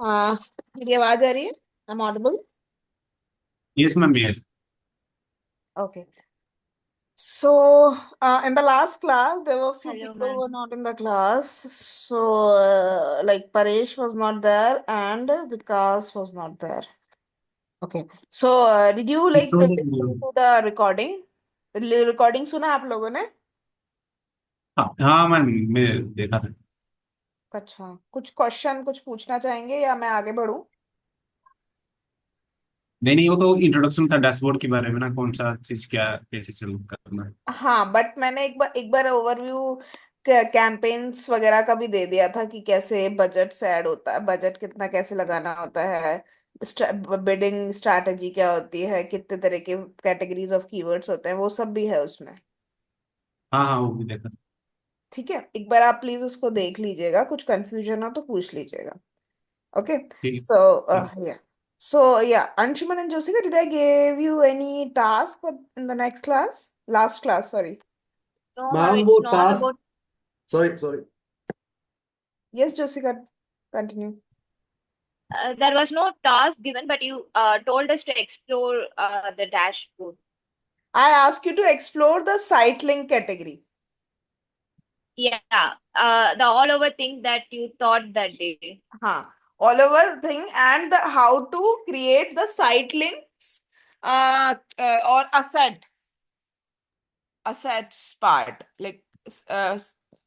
हाँ, मेरी आवाज आ रही है? आई am Audible? Yes, ma'am. Yes. Okay. So, in the last class, there were few Hello, people who ma'am. were not in the class. So, like Paresh was not there and Vikas was not there. Okay. So, did you like So listen to the recording? Recording सुना आप लोगों ने? हाँ ma'am, मैं देखा था। अच्छा, कुछ क्वेश्चन कुछ पूछना चाहेंगे या मैं आगे बढ़ूं? नहीं नहीं, वो तो इंट्रोडक्शन था डैशबोर्ड के बारे में ना, कौन सा चीज क्या कैसे चल करना है। हाँ, बट मैंने एक बार ओवरव्यू कैंपेन्स वगैरह का भी दे दिया था कि कैसे बजट से ऐड होता है, बजट कितना कैसे लगाना होता है, बिडिंग स्ट्रैटेजी क्या होती है, कितने तरह के कैटेगरीज ऑफ कीवर्ड्स होते हैं, वो सब भी है उसमें। हाँ हाँ, वो भी देखा था। ठीक है, एक बार आप प्लीज उसको देख लीजिएगा, कुछ कंफ्यूजन हो तो पूछ लीजिएगा। ओके। ठीक सो है। Yeah so yeah Anshuman and Joshika, did I give you any task in the next class, last class, sorry? No, ma'am, ma'am it's वो not task, about. Sorry sorry. Yes Joshika, continue. There was no task given, but you told us to explore the dashboard. I ask you to explore the site link category. Yeah, the all over thing that you taught that day. हाँ, all over thing and the how to create the site links or assets part, like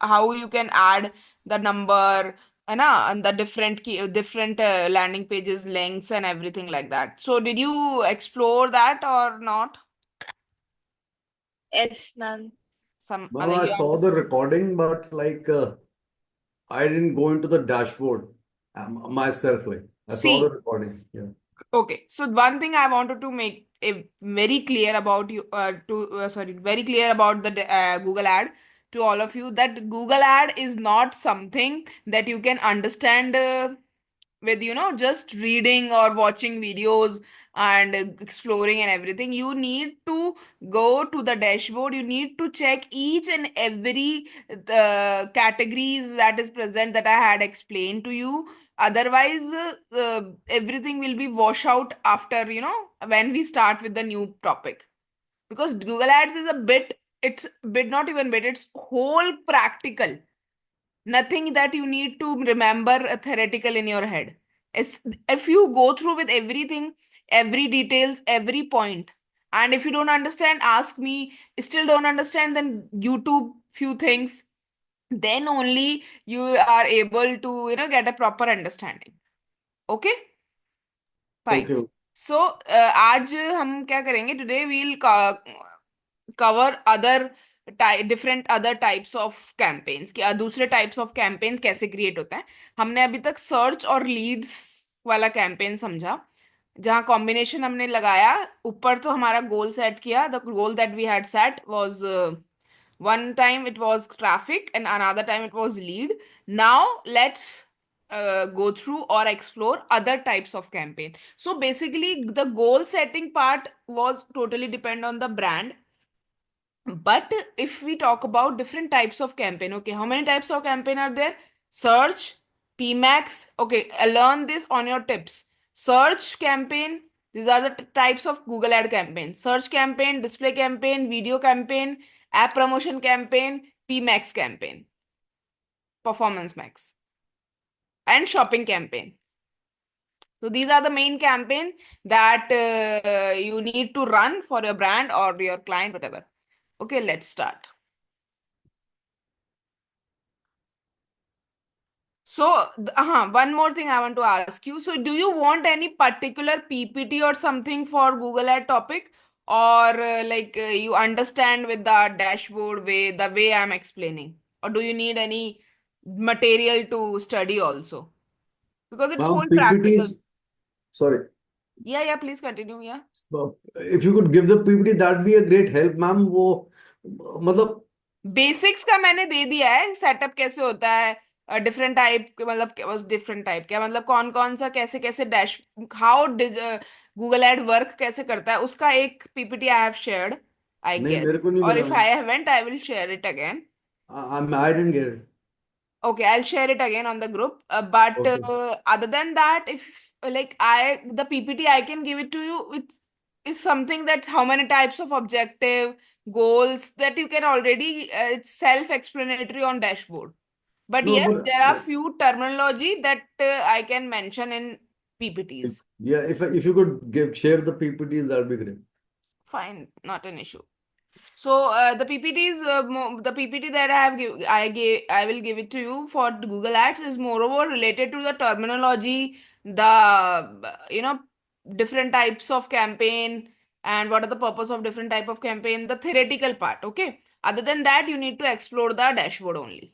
how you can add the number and and the different different landing pages links and everything like that. So did you explore that or not? Yes, ma'am. Some ma'am other I you saw the understand? Recording but like I didn't go into the dashboard my self, like I saw the See. Recording. Okay, so one thing I wanted to make very clear about you, sorry, very clear about the Google ad to all of you, that Google ad is not something that you can understand with, just reading or watching videos and exploring and everything. You need to go to the dashboard. You need to check each and every categories that is present that I had explained to you. Otherwise, everything will be wash out after, when we start with the new topic. Because Google Ads is a bit, it's bit, not even bit, it's whole practical. Nothing that you need to remember theoretical in your head. It's, if you go through with everything, every details, every point, and if you don't understand, ask me. Still don't understand, then YouTube few things, then only you are able to get a proper understanding. Okay, fine. Okay. So आज हम क्या करेंगे, today we'll cover other different other types of campaigns, कि दूसरे types of campaign कैसे create होता है। हमने अभी तक सर्च और लीड्स वाला कैंपेन समझा, जहाँ कॉम्बिनेशन हमने लगाया। ऊपर तो हमारा गोल सेट किया, the goal that we had set was one time it was traffic and another time it was lead. Now let's go through or explore other types of campaign. So basically the goal setting part was totally depend on the brand. But if we talk about different types of campaign, okay, how many types of campaign are there? Search, PMAX. Okay, learn this on your tips. Search campaign. These are the types of Google ad campaign. Search campaign, display campaign, video campaign, app promotion campaign, PMAX campaign, performance max, and shopping campaign. So these are the main campaign that you need to run for your brand or your client, whatever. Okay, let's start. So, one more thing I want to ask you. So, do you want any particular PPT or something for Google Ad topic, or you understand with the dashboard way, the way I'm explaining, or do you need any material to study also? Because it's ma'am whole practical. PPTs, sorry, Yeah, yeah. Please continue. Yeah. If you could give the PPT that be a great help ma'am. वो मतलब basics का मैंने दे दिया है, setup कैसे होता है, different type, मतलब डिफरेंट टाइप क्या मतलब, कौन कौन सा कैसे कैसे dash, how Google ad work कैसे करता है, उसका एक पीपीटी आई हैव शेयर्ड, आई नहीं, गेस। मेरे को नहीं और मिला if ma'am. I haven't I will share it again. I didn't get it. Okay, I'll share it again on the group. But Okay. other than that, if like the PPT I can give it to you, it's is something that how many types of objective goals that you can already, it's self-explanatory on dashboard. But No, yes, but there are few terminology that I can mention in PPTs. yeah, if you could share the PPTs, that'd be great. Fine, not an issue. So the PPTs, the PPT that I will give it to you for Google Ads is moreover related to the terminology, different types of campaign and what are the purpose of different type of campaign, the theoretical part. Okay. Other than that, you need to explore the dashboard only.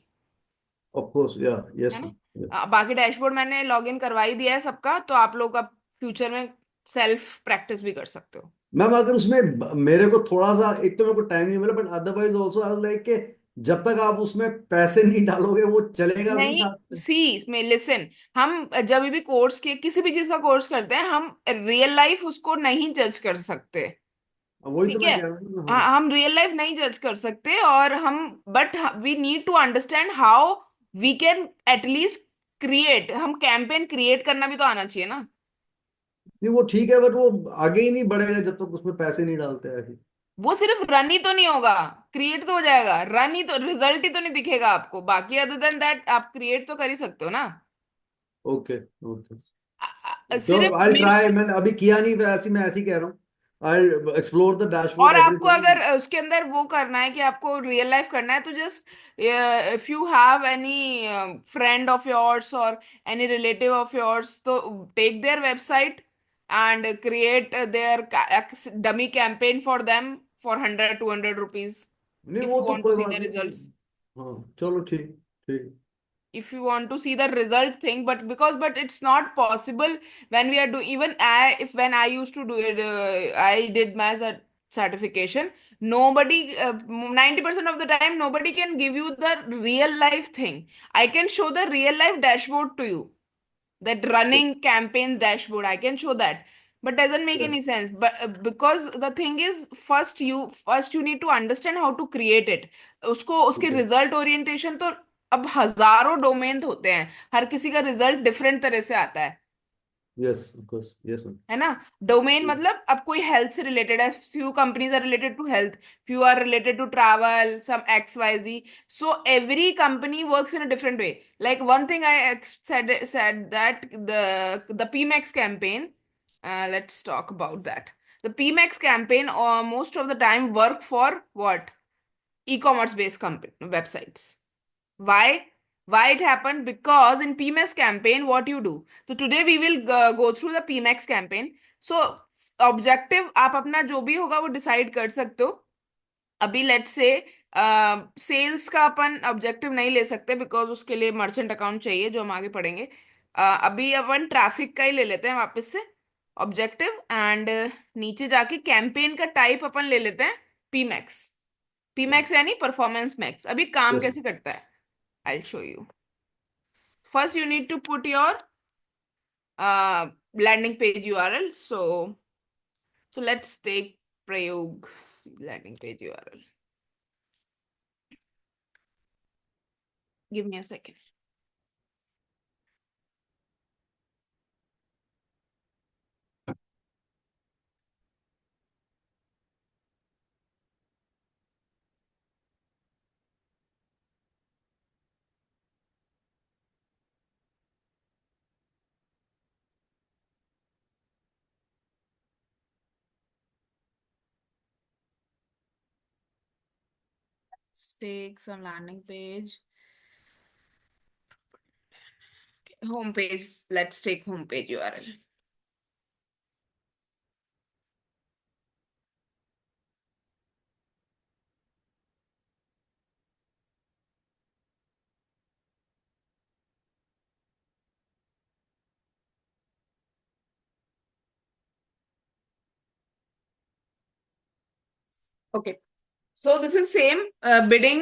Of course, yeah, है yes, ना? ma'am. Yeah. बाकी dashboard मैंने login करवा ही दिया है सबका, तो आप लोग अब फ्यूचर में सेल्फ प्रैक्टिस भी कर सकते हो। मैम अगर उसमें मेरे को थोड़ा सा, एक तो मेरे को टाइम नहीं मिला, but otherwise also I was like कि जब तक आप उसमें पैसे नहीं डालोगे वो चलेगा भी नहीं, साथ में। सी इसमें लिसन, हम जब भी कोर्स के किसी भी चीज का कोर्स करते हैं, हम रियल लाइफ उसको नहीं जज कर सकते। वही तो ठीक है। मैं कह रहा हूँ ना, हाँ। हाँ, हम रियल लाइफ नहीं जज कर सकते, और हम but we need to understand how we can at least create, हम कैंपेन क्रिएट करना भी तो आना चाहिए ना। नहीं वो ठीक है, बट वो आगे ही नहीं बढ़ेगा जब तक उसमें पैसे नहीं डालते हैं। वो सिर्फ रन ही तो नहीं होगा, क्रिएट तो हो जाएगा, रन ही तो, रिजल्ट ही तो नहीं दिखेगा आपको, बाकी अदर देन दैट आप क्रिएट तो कर ही सकते हो ना। Okay okay. चलो सिर्फ आई मेरे, ट्राई, मैंने अभी किया नहीं, वैसे मैं ऐसे ही कह रहा हूँ। आई एक्सप्लोर द डैशबोर्ड और एवरी आपको टाइम। अगर उसके अंदर वो करना है कि आपको रियल लाइफ करना है, तो just if you have any friend of yours और एनी रिलेटिव ऑफ योर्स, तो take their website and create their dummy campaign for them for 100-200 rupees नहीं इफ वो यू तो वांट टू कोई सी बात द नहीं। रिजल्ट्स, हाँ चलो ठीक, ठीक। if you want to see the result thing. But it's not possible when we are doing, even I, if when I used to do it, I did my certification, nobody 90% of the time nobody can give you the real life thing. I can show the real life dashboard to you, that running campaign dashboard I can show that, but doesn't make Yeah. any sense. But because the thing is, first you need to understand how to create it, उसको उसके Okay. Result orientation तो अब हजारों domain होते हैं, हर किसी का result different तरह से आता है Yes, of course. Yes, ma'am. है ना। डोमेन मतलब अब कोई हेल्थ से रिलेटेड है, few companies are related to health, few are related to travel, some XYZ, so every company works in a different way. Like one thing I said that the PMAX campaign, let's talk about that. The PMAX campaign most of the time work for what, e-commerce based company websites. Why? Why it happened? Because in PMAX campaign, what you do. So today we will go through the PMAX campaign. So objective आप अपना जो भी होगा वो decide कर सकते हो। अभी लेट्स से सेल्स का अपन ऑब्जेक्टिव नहीं ले सकते, बिकॉज उसके लिए मर्चेंट अकाउंट चाहिए, जो हम आगे पढ़ेंगे। अभी अपन ट्रैफिक का ही ले लेते हैं वापस से ऑब्जेक्टिव, एंड नीचे जाके कैंपेन का टाइप अपन ले लेते हैं पीमैक्स। पीमैक्स यानी परफॉर्मेंस मैक्स। अभी काम Yes. कैसे करता है, I'll show you. First, you need to put your landing page URL. So let's take Prayog's landing page URL. Give me a second. Let's take some landing page. Home page. Let's take home page URL. Okay. So this is same bidding.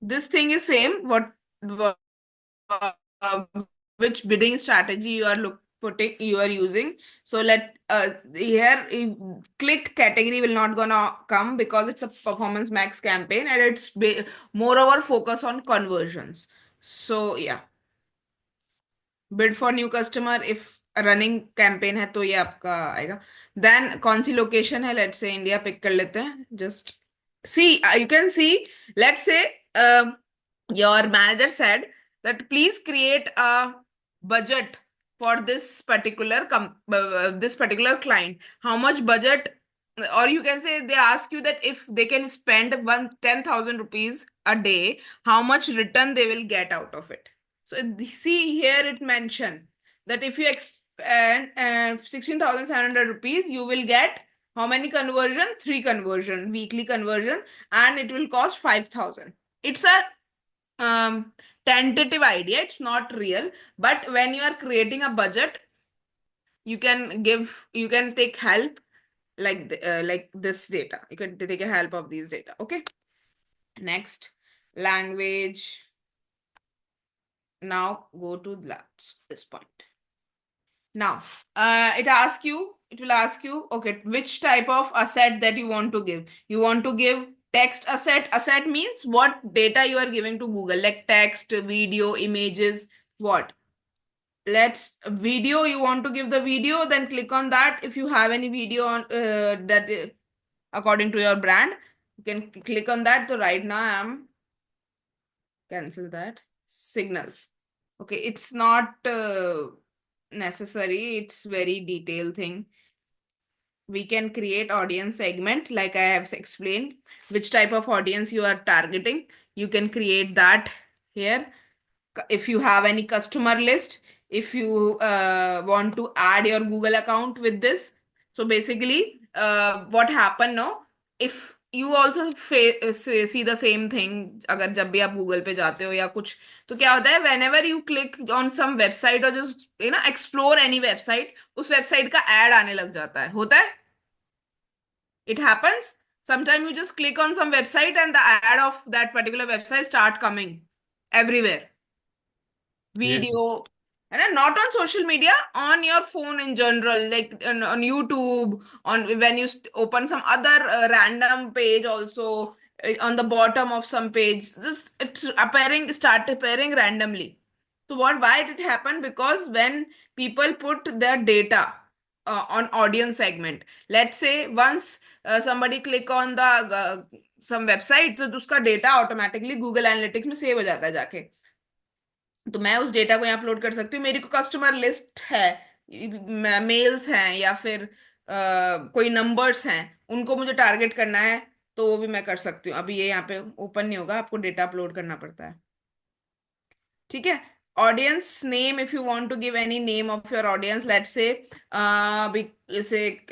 This thing is same. Uh, which bidding strategy you are you are using. So here click category will not gonna come because it's a performance max campaign and it's moreover focus on conversions. So yeah, bid for new customer if running campaign है तो ये आपका आएगा. Then कौन सी location है, let's say India pick कर लेते हैं. Just see, you can C, let's say your manager said that please create a budget for this particular client. How much budget? Or you can say they ask you that if they can spend 10,000 rupees a day, how much return they will get out of it. So see here it mentioned that if you expend 16,700 rupees, you will get how many conversion? 3 conversion, weekly conversion, and it will cost 5,000. It's a tentative idea, it's not real, but when you are creating a budget, you can take help like this data. You can take a help of these data. Okay, next, language. Now go to this point. Now it will ask you, okay, which type of asset that you want to give. You want to give text asset. Asset means what data you are giving to Google, like text, video, images, what. Let's video, you want to give the video, then click on that. If you have any video on that according to your brand, you can click on that. So right now I am cancel that. Signals. Okay, it's not necessary, it's very detailed thing. We can create audience segment like I have explained, which type of audience you are targeting. You can create that here. If you have any customer list, if you want to add your Google account with this. So basically what happen now, if you also see the same thing, अगर जब भी आप Google पे जाते हो या कुछ, तो क्या होता है, whenever you click on some website or just explore any website, उस वेबसाइट का ऐड आने लग जाता है, होता है. It happens. Sometimes you just click on some website and the ad of that particular website start coming everywhere. Video, and not on social media, on your phone in general, like on YouTube, on when you open some other random page also, on the bottom of some page, just start appearing randomly. So why did it happen? Because when people put their data on audience segment, let's say once somebody click on the some website, तो उसका data automatically Google Analytics में save हो जाता है जाके. तो मैं उस डेटा को यहाँ अपलोड कर सकती हूँ. मेरी को कस्टमर लिस्ट है, मेल्स हैं या फिर कोई नंबर्स हैं, उनको मुझे टारगेट करना है, तो वो भी मैं कर सकती हूँ. अभी ये यहाँ पे ओपन नहीं होगा, आपको डेटा अपलोड करना पड़ता है. ठीक है. Audience name, if you want to give any name of your audience, let's say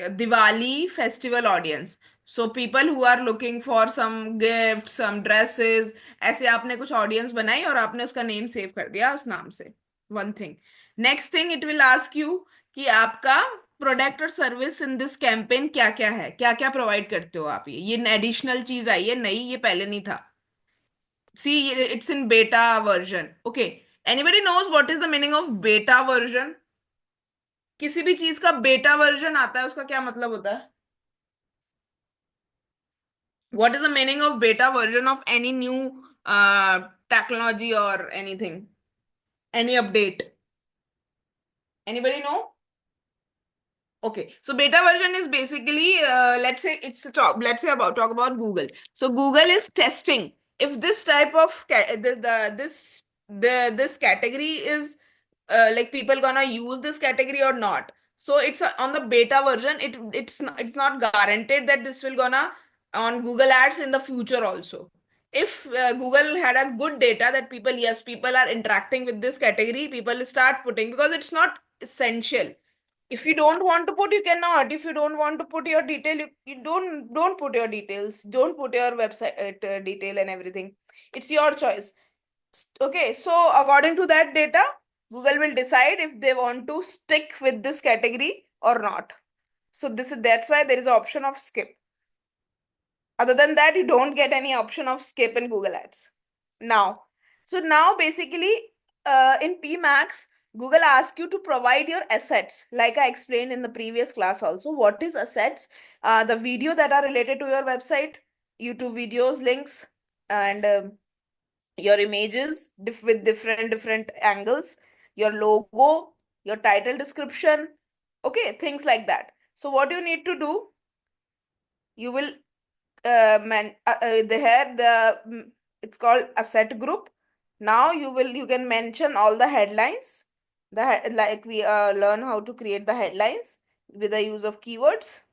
Diwali festival audience. So people who are looking for some gift, some dresses, ऐसे आपने कुछ ऑडियंस बनाई और आपने उसका नेम सेव कर दिया उस नाम से. One thing. Next thing, it will ask you कि आपका प्रोडक्ट और सर्विस इन दिस कैंपेन क्या क्या है, क्या क्या प्रोवाइड करते हो आप. ये एडिशनल चीज आई है, नहीं ये पहले नहीं था. See, it's in beta version. Okay. Anybody knows what is the meaning of beta version? किसी भी चीज का बेटा वर्जन आता है, उसका क्या मतलब होता है? What is the meaning of beta version of any new technology or anything? Any update? Anybody know? Okay, so beta version is basically let's say talk about Google. So Google is testing if this type of this category is like people gonna use this category or not. So it's on the beta version. It's not guaranteed that this will gonna on Google Ads in the future also. If Google had a good data that people are interacting with this category, people start putting, because it's not essential. If you don't want to put, you cannot. If you don't want to put your detail, you don't put your details. Don't put your website detail and everything. It's your choice. Okay, so according to that data, Google will decide if they want to stick with this category or not. So that's why there is an option of skip. Other than that, you don't get any option of skip in Google Ads. Now basically in PMax, Google asks you to provide your assets, like I explained in the previous class also. What is assets? The video that are related to your website, YouTube videos, links, and your images with different angles, your logo, your title description, okay, things like that. So what you need to do, you will it's called asset group. Now you can mention all the headlines, like we learn how to create the headlines with the use of keywords.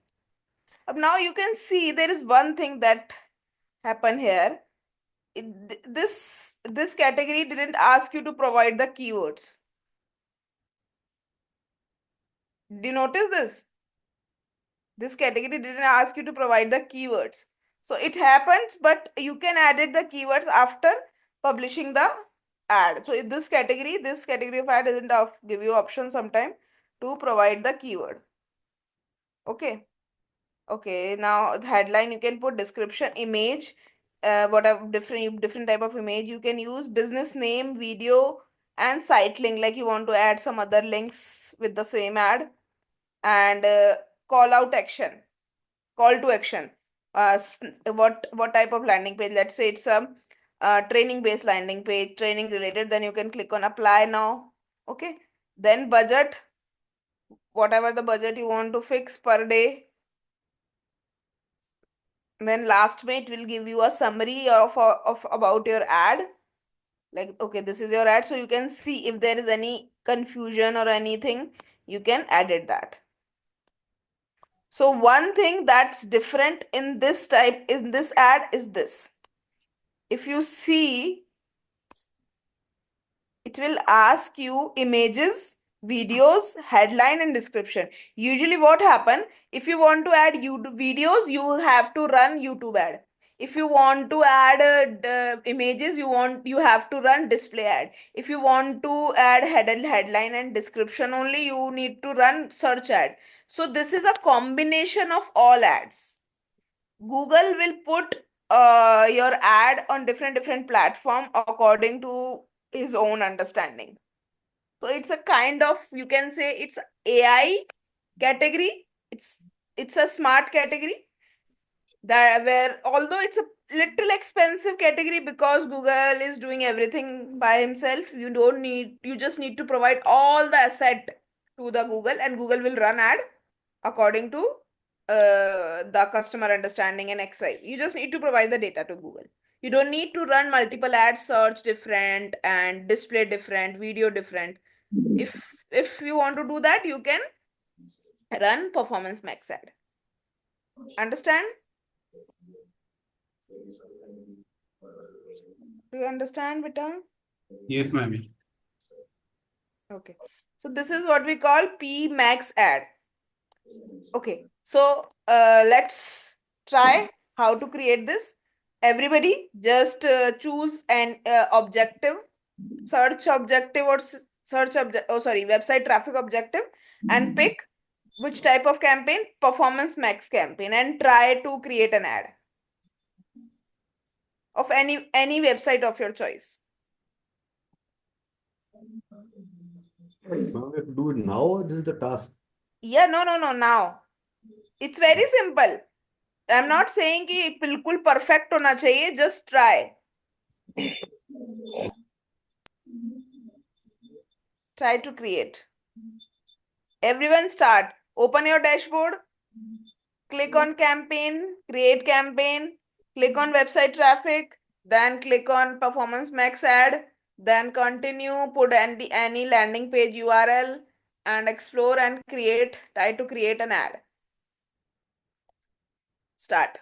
Now you can see there is one thing that happened here. This category didn't ask you to provide the keywords. Do you notice this? This category didn't ask you to provide the keywords. So it happens, but you can edit the keywords after publishing the ad. So in this category of ad doesn't give you option sometime to provide the keyword. Okay. Okay. Now the headline, you can put description, image, whatever different type of image you can use, business name, video, and site link. Like you want to add some other links with the same ad, and call out action, call to action. What type of landing page? Let's say it's a training based landing page, training related. Then you can click on apply now. Okay. Then budget, whatever the budget you want to fix per day. Then last way, it will give you a summary of about your ad. Like, okay, this is your ad, so you can see if there is any confusion or anything, you can edit that. So one thing that's different in this ad is this. If you see, it will ask you images, videos, headline, and description. Usually what happen, if you want to add YouTube videos, you have to run YouTube ad. If you want to add images, you have to run display ad. If you want to add headline and description only, you need to run search ad. So this is a combination of all ads. Google will put your ad on different platform according to his own understanding. So it's a kind of, you can say it's AI category. It's a smart category that where, although it's a little expensive category, because Google is doing everything by himself. You just need to provide all the asset to the Google, and Google will run ad according to the customer understanding and XY. You just need to provide the data to Google. You don't need to run multiple ads, search different and display different, video different. If you want to do that, you can run Performance Max ad. Understand? Do you understand, Vita? Yes, ma'am. Okay. So this is what we call P Max ad. Okay. So let's try how to create this. Everybody just choose an objective, search objective or search object, oh sorry, website traffic objective, and pick which type of campaign, Performance Max campaign, and try to create an ad of any website of your choice. Now we have to do it now, or this is the task? Yeah, no, now. It's very simple. I'm not saying कि बिल्कुल perfect होना चाहिए, just try. Try to create. Everyone start. Open your dashboard. Click on campaign, create campaign, click on website traffic, then click on Performance Max ad, then continue, put any landing page URL and explore and try to create an ad. Start.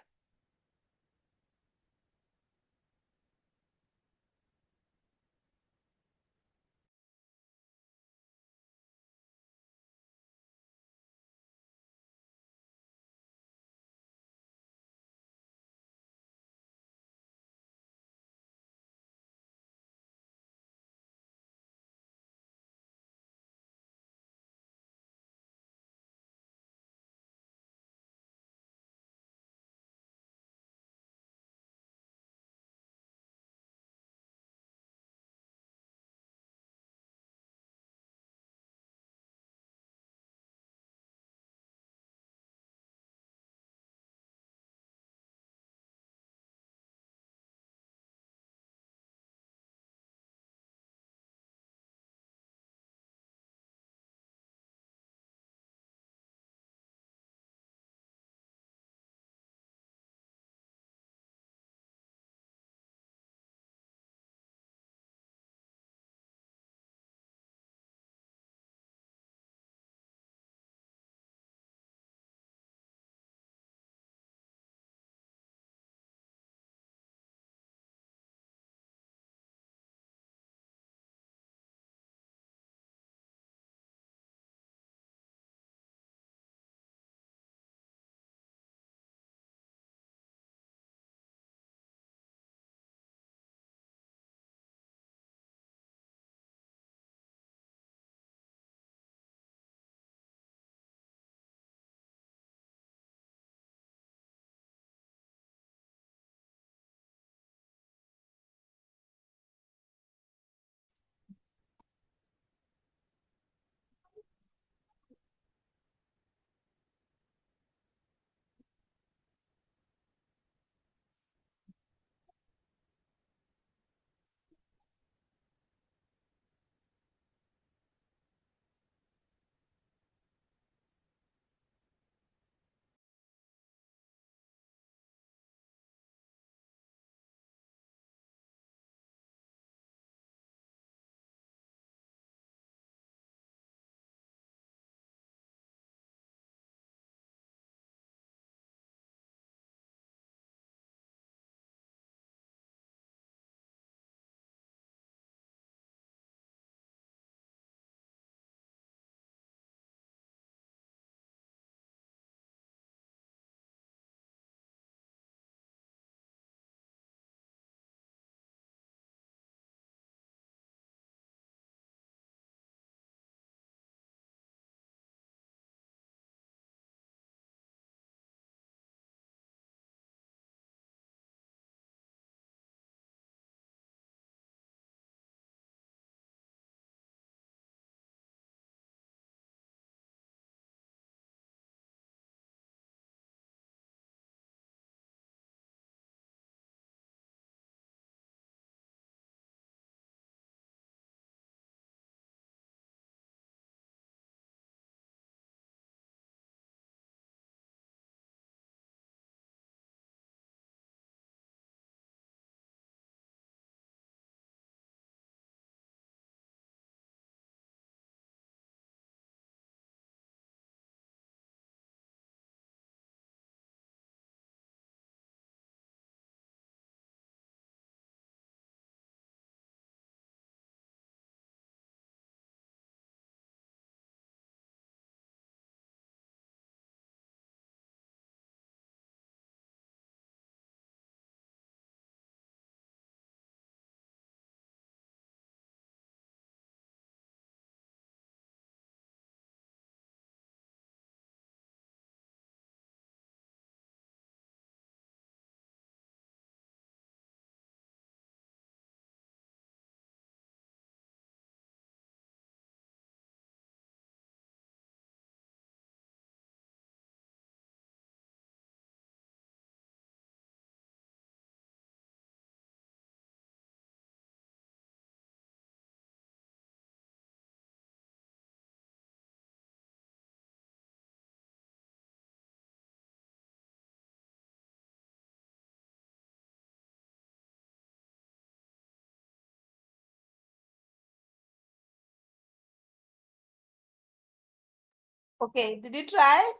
Okay, did you try?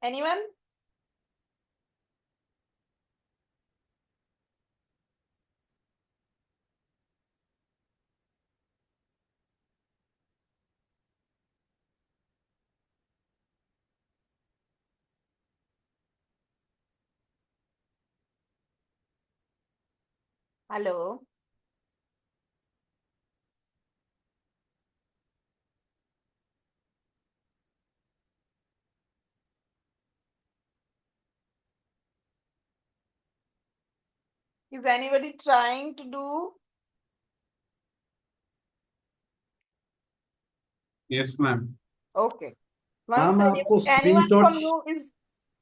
Anyone? Hello. Is anybody trying to do? Yes ma'am. Okay. हाँ, Once मैं आपको anyone screenshot from you is,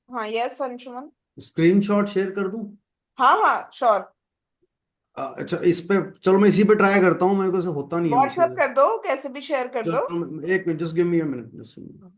हाँ, yes, Anshuman. Screenshot share कर दूं? हाँ हाँ, sure. अच्छा, इस पे चलो, मैं इसी पे ट्राई करता हूँ, मेरे को से होता नहीं है उसी व्हाट्सएप से। कर दो, कैसे भी शेयर कर दो. चलो, एक minute, just give me a minute.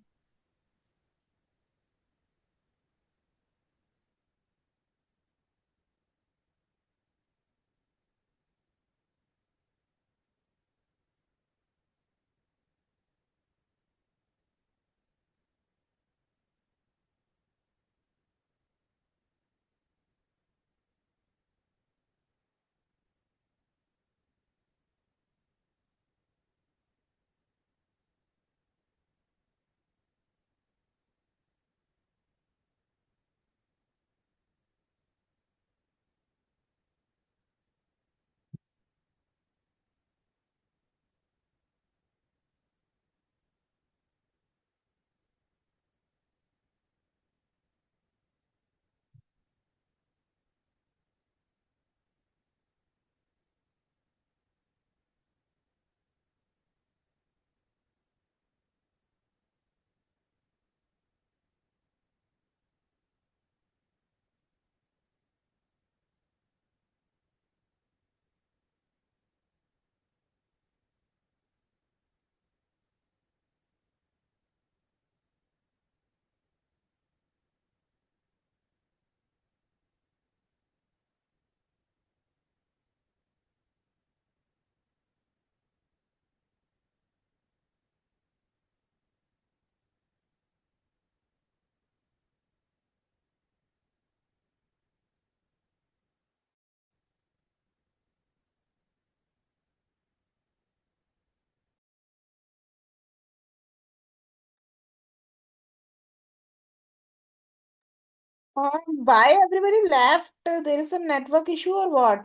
Why everybody left? There is some network issue or what?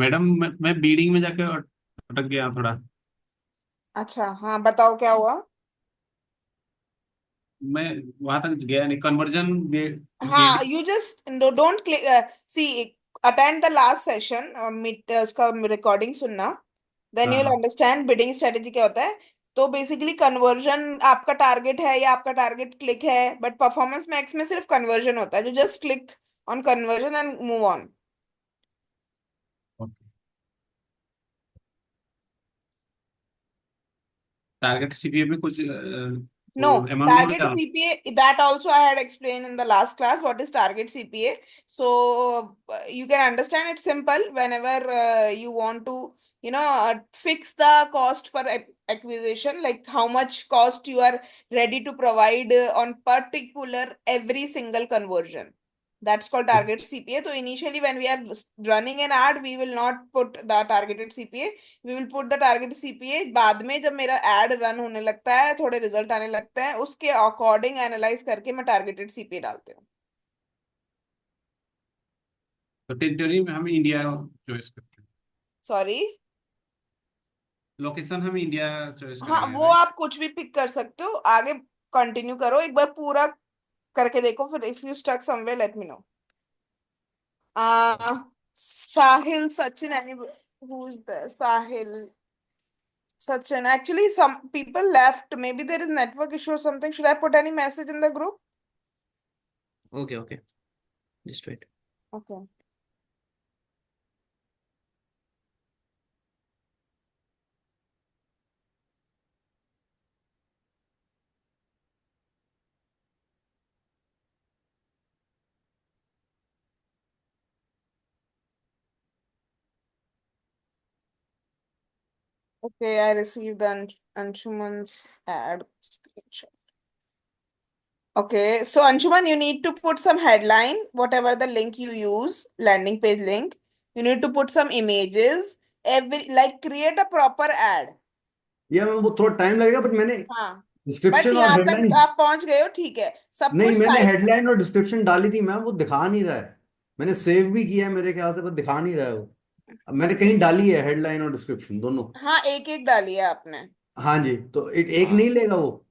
Madam मैं बीडिंग में जाके अटक गया थोड़ा। अच्छा, हाँ, बताओ क्या हुआ. मैं वहां तक गया नहीं, कन्वर्जन हाँ, beading. you just don't click. See, attend the last session. Meet उसका recording सुनना. Then हाँ you'll हाँ। understand bidding strategy क्या होता है. तो बेसिकली कन्वर्जन आपका टारगेट है या आपका टारगेट क्लिक है, बट परफॉर्मेंस मैक्स में सिर्फ कन्वर्जन होता है. जो just click on conversion and move on. Okay. Target CPA में कुछ वो No, अमाउंट नहीं target डाला। CPA, that also I had explained in the last class what is target CPA. So you can understand it's simple whenever you want to, fix the cost per acquisition, like how much cost you are ready to provide on particular every single conversion. That's called target CPA. So initially when we are running an ad, we will not put the targeted CPA. We will put the target CPA. बाद में जब मेरा ad run होने लगता है, थोड़े result आने लगते हैं, उसके अकॉर्डिंग एनालाइज करके मैं टारगेटेड सीपीए डालती हूँ. तो टेरिटरी में हम इंडिया चॉइस करते हैं। सॉरी. लोकेशन हम इंडिया चॉइस हाँ, करेंगे, वो राइट? आप कुछ भी पिक कर सकते हो. आगे कंटिन्यू करो, एक बार पूरा करके देखो, फिर if you stuck somewhere let me know. Sahil, Sachin, any who is there? Sahil, Sachin. Actually, some people left. Maybe there is network issue or something. Should I put any message in the group? Okay, okay. Just wait. Okay. Okay, I received the Anshuman's ad screenshot. Okay, so Anshuman, you need to put some headline, whatever the link you use, landing page link. You need to put some images, create a proper ad. या ma'am वो थोड़ा time लगेगा, but मैंने हाँ, but description और यहाँ तक headline, आप पहुंच गए हो, ठीक है, सब नहीं कुछ मैंने साइड। हेडलाइन और डिस्क्रिप्शन डाली थी मैम, वो दिखा नहीं रहा है। मैंने सेव भी किया है मेरे ख्याल से, पर दिखा नहीं रहा है वो। अब मैंने कहीं डाली है हेडलाइन और डिस्क्रिप्शन दोनों। हाँ, एक एक डाली है आपने। हाँ जी, तो एक हाँ, नहीं लेगा वो?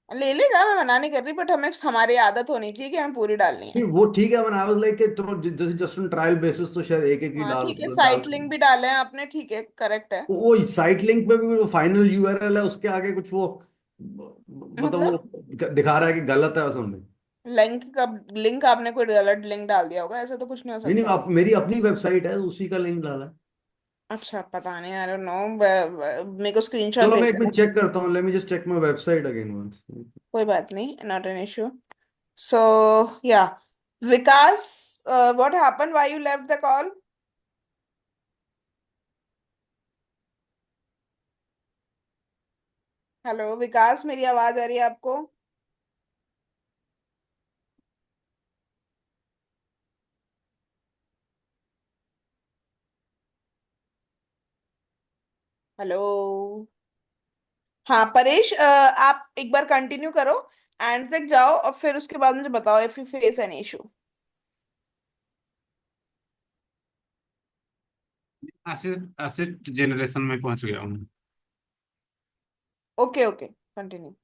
ले लेगा, मैं मना नहीं कर रही, बट हमें हमारी आदत होनी चाहिए कि हमें पूरी डालनी नहीं है। वो ठीक है, मैंने आई वाज लाइक चलो जैसे जस्ट ऑन ट्रायल बेसिस तो शायद एक एक ही हाँ डाल ठीक है, डाल। साइट लिंक भी डाले हैं आपने, ठीक है, करेक्ट है। वो साइट लिंक पे भी फाइनल यूआरएल है, उसके आगे कुछ वो मतलब वो मतलब दिखा रहा है कि गलत है समथिंग। लिंक आपने कोई गलत लिंक डाल दिया होगा, ऐसा तो कुछ नहीं हो नहीं नहीं, सकता। मेरी अपनी वेबसाइट है, उसी का लिंक डाला है। अच्छा, पता नहीं, आई डोंट नो, मेरे को स्क्रीनशॉट चलो मैं भेज एक देना। मिनट चेक करता हूँ, let me just check my website again once. कोई बात नहीं, not an issue. So yeah, Vikas, what happened, why you left the call? Hello Vikas, मेरी आवाज आ रही है आपको? हेलो। हाँ परेश, आप एक बार कंटिन्यू करो, एंड तक जाओ, और फिर उसके बाद मुझे बताओ if you face an issue. Asset asset generation में पहुंच गया हूँ। Okay okay, continue.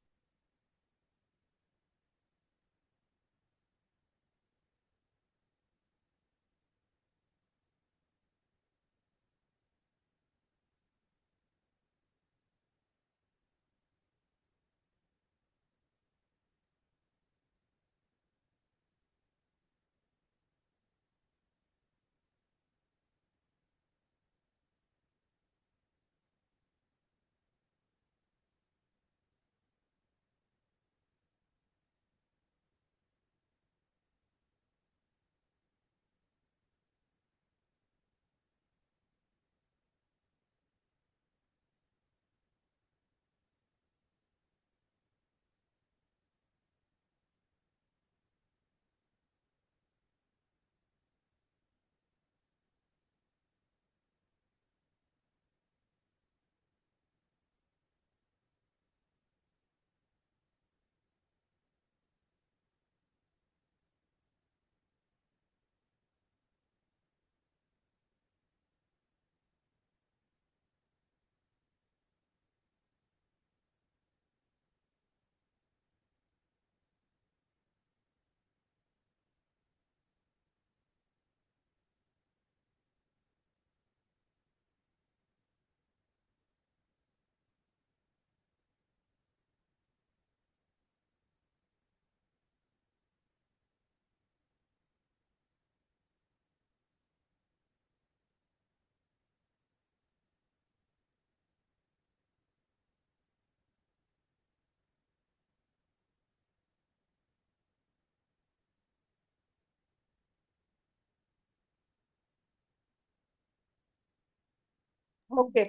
Okay,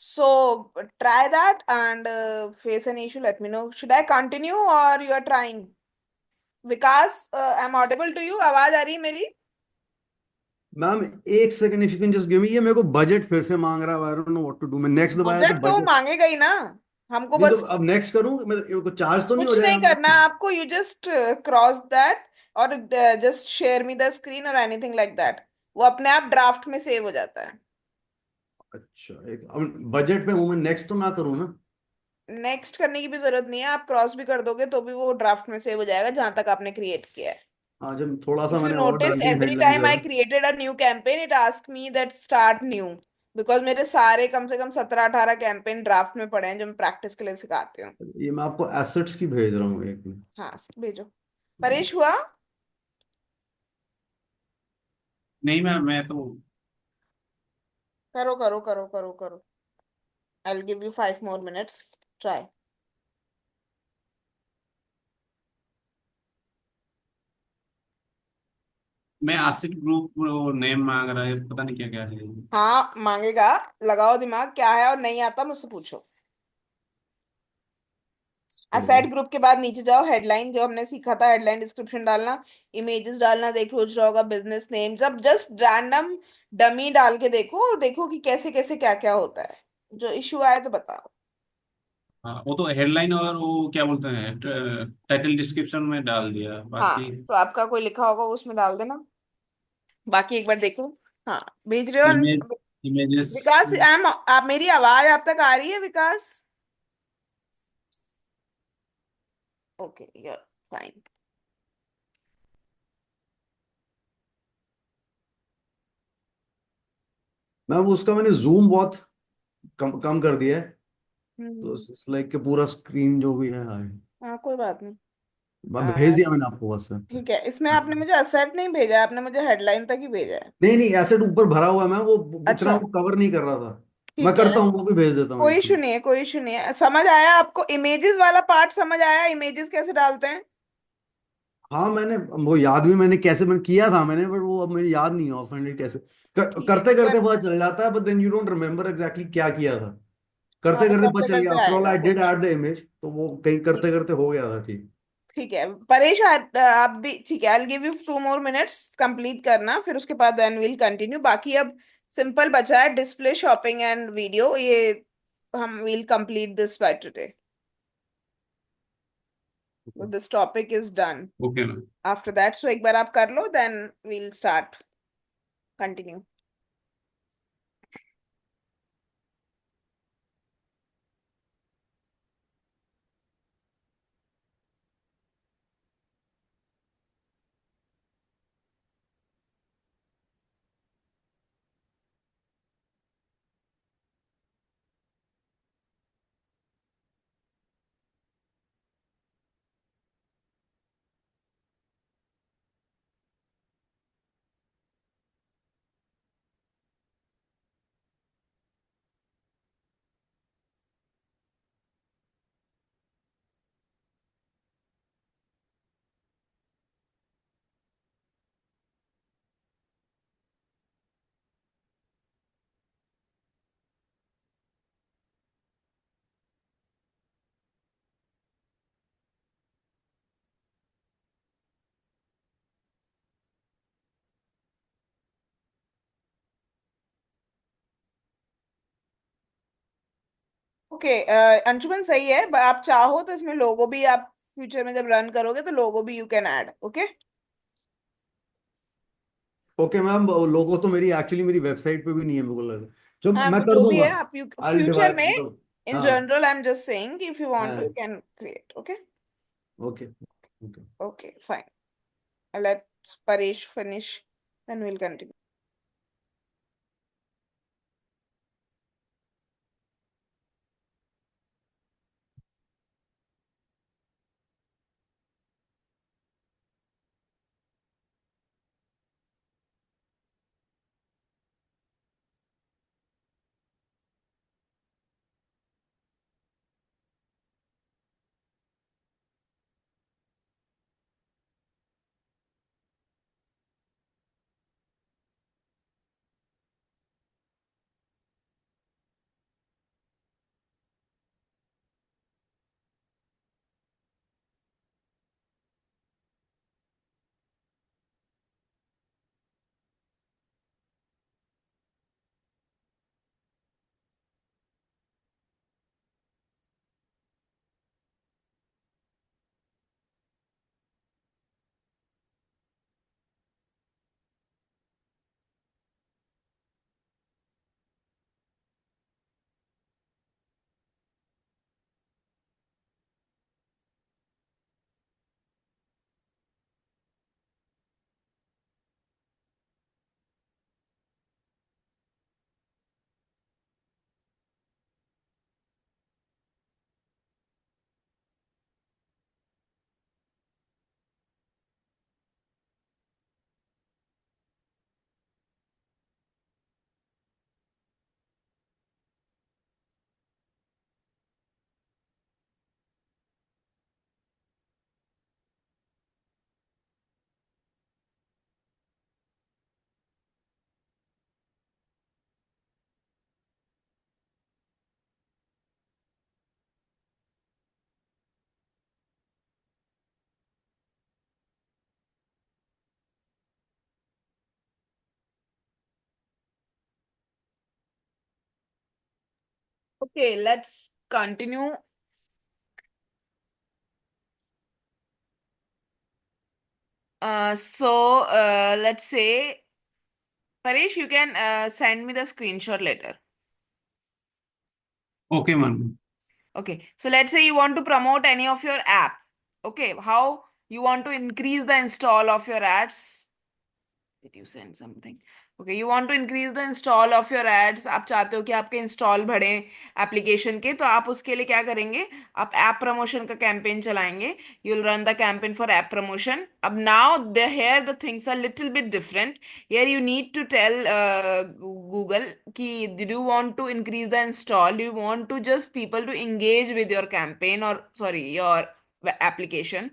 so try that and face an issue, let me know. Should I continue or you are trying? Vikas, I am audible to you, आवाज आ रही है मेरी? Ma'am एक second, if you can just give me, ये मेरे को budget फिर से मांग रहा है, I don't know what to do. मैं नेक्स्ट दबाया तो बजट तो बजट, मांगेगा ही ना, हमको नहीं तो बस अब नेक्स्ट करूँ मैं, चार्ज तो नहीं हो कुछ नहीं जाएगा करना मेरे? आपको, यू जस्ट क्रॉस दैट, और just share me the screen और एनीथिंग लाइक दैट, वो अपने आप ड्राफ्ट में सेव हो जाता है। अच्छा, एक अब बजट पे हूँ मैं, नेक्स्ट तो ना करूँ ना? नेक्स्ट करने की भी जरूरत नहीं है, आप क्रॉस भी कर दोगे तो भी वो ड्राफ्ट में सेव हो जाएगा जहां तक आपने क्रिएट किया है। हाँ, जब थोड़ा सा If you मैंने और notice, डाल दी every हेडलाइंस time I वगैरह। created a new campaign, it asked me that start new, because मेरे सारे कम से कम 17-18 कैंपेन ड्राफ्ट में पड़े हैं जो मैं प्रैक्टिस के लिए सिखाती हूँ। ये मैं आपको एसेट्स की भेज रहा हूँ, एक मिनट। हाँ, भेजो। परेश हुआ? नहीं मैं तो करो करो करो करो करो, I'll give you 5 more minutes. Try. मैं आशिक ग्रुप नेम मांग रहा है, पता नहीं क्या क्या है। हाँ मांगेगा, लगाओ दिमाग क्या है, और नहीं आता मुझसे पूछो। तो असेट ग्रुप के बाद नीचे जाओ, हेडलाइन जो हमने सीखा था, हेडलाइन डिस्क्रिप्शन डालना, इमेजेस डालना, देख रोज रहा होगा बिजनेस नेम, जब जस्ट रैंडम डमी डाल के देखो, और देखो कि कैसे कैसे क्या क्या होता है। जो इशू आए तो बताओ। हाँ, वो तो हेडलाइन और वो क्या बोलते हैं, टाइटल डिस्क्रिप्शन में डाल दिया, बाकी। हाँ तो आपका कोई लिखा होगा वो उसमें डाल देना, बाकी एक बार देखो। हाँ भेज रहे इमेज, हो। इमेजेस। विकास आप मेरी आवाज आप तक आ रही है विकास? ओके यार, फाइन। मैम उसका मैंने जूम बहुत कम कम कर दिया है, तो हम्म। लाइक के पूरा स्क्रीन जो भी है हाँ कोई बात नहीं। मैं भेज आ, दिया मैंने आपको बस। ठीक है, इसमें आपने मुझे असेट नहीं भेजा है, आपने मुझे हेडलाइन तक ही भेजा है। नहीं नहीं, एसेट ऊपर भरा हुआ है मैम, वो इतना अच्छा वो कवर नहीं कर रहा था। मैं ठीक है, करता हूँ, वो भी भेज देता हूँ कोई एक इशू मिनट। नहीं है, कोई इशू नहीं है। समझ आया आपको इमेजेस वाला पार्ट? समझ आया इमेजेस कैसे डालते हैं? हाँ मैंने वो याद भी, मैंने कैसे मैंने किया था मैंने, बट वो अब मेरी याद नहीं है ऑफहैंड कैसे ठीक है, करते एक करते बार। पता चल जाता है, but then you don't remember exactly क्या किया था। हाँ करते वो करते पता करते चल गया, करते आफ्टर ऑल आएगा आई कोई did issue. Add the image, तो वो कहीं ठीक करते करते हो गया था ठीक। ठीक है परेश, आप भी ठीक है। आई give you 2 more minutes complete करना, फिर उसके बाद देन विल कंटिन्यू। बाकी अब सिंपल बचा है डिस्प्ले शॉपिंग एंड वीडियो, ये हम will complete this by today. This topic is done okay ना। आफ्टर दैट, सो एक बार आप कर लो, then will start continue. Okay Anshuman सही है, आप चाहो तो इसमें लोगो भी, आप फ्यूचर में जब रन करोगे तो लोगो भी you can add. Okay okay ma'am, logo तो मेरी एक्चुअली मेरी वेबसाइट पे भी नहीं है मेरे को लग रहा। जो हाँ मैं कर जो भी दूंगा, है आप यू आई फ्यूचर में, डिवाइड मतलब। इन हाँ general I am just saying if you want to you हाँ। Can create. Okay okay okay. Okay fine, let's Paresh finish, then we'll continue. Okay, let's continue. Let's say, Paresh, you can send me the screenshot later. Okay, man. Okay, so let's say you want to promote any of your app. Okay, how you want to increase the install of your ads? Did you send something? Okay, you want to increase the install of your ads. आप चाहते हो कि आपके install बढ़े application के, तो आप उसके लिए क्या करेंगे? आप ऐप प्रमोशन का कैंपेन चलाएंगे. You will run the campaign for app promotion. अब now the here the things are little bit different. Here you need to tell Google कि did you want to increase the install? Do you want to just people to engage with your campaign, or sorry, your application?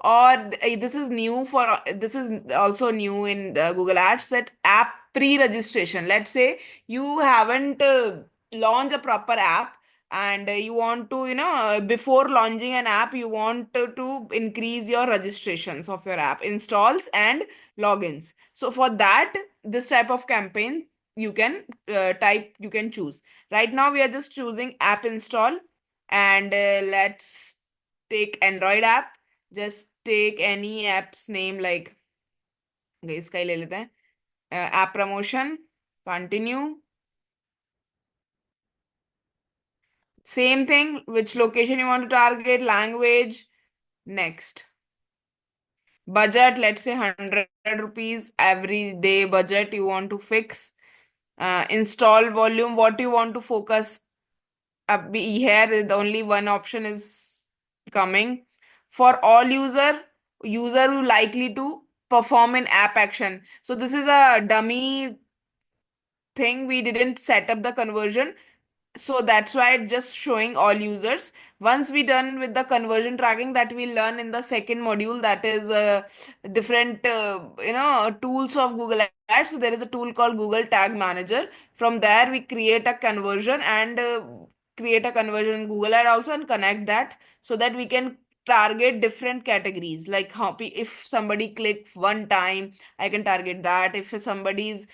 Or this is new for this is also new in the Google Ads, that app pre-registration. Let's say you haven't launched a proper app, and you want to, before launching an app, you want to increase your registrations of your app, installs and logins. So for that, this type of campaign you can you can choose. Right now we are just choosing app install, and let's take Android app. Just take any app's name, like okay, इसका ही ले लेते हैं. App promotion, continue. Same thing, which location you want to target, language, next. Budget, let's say 100 rupees every day budget you want to fix. Install volume, what you want to focus. Here the only one option is coming. For all user who likely to perform an app action. So this is a dummy thing. We didn't set up the conversion, so that's why it's just showing all users. Once we done with the conversion tracking, that we learn in the second module, that is different tools of Google Ads. So there is a tool called Google Tag Manager. From there we create a conversion, and create a conversion in Google Ad also, and connect that, so that we can target different categories, like how if somebody click one time, I can target that. If somebody's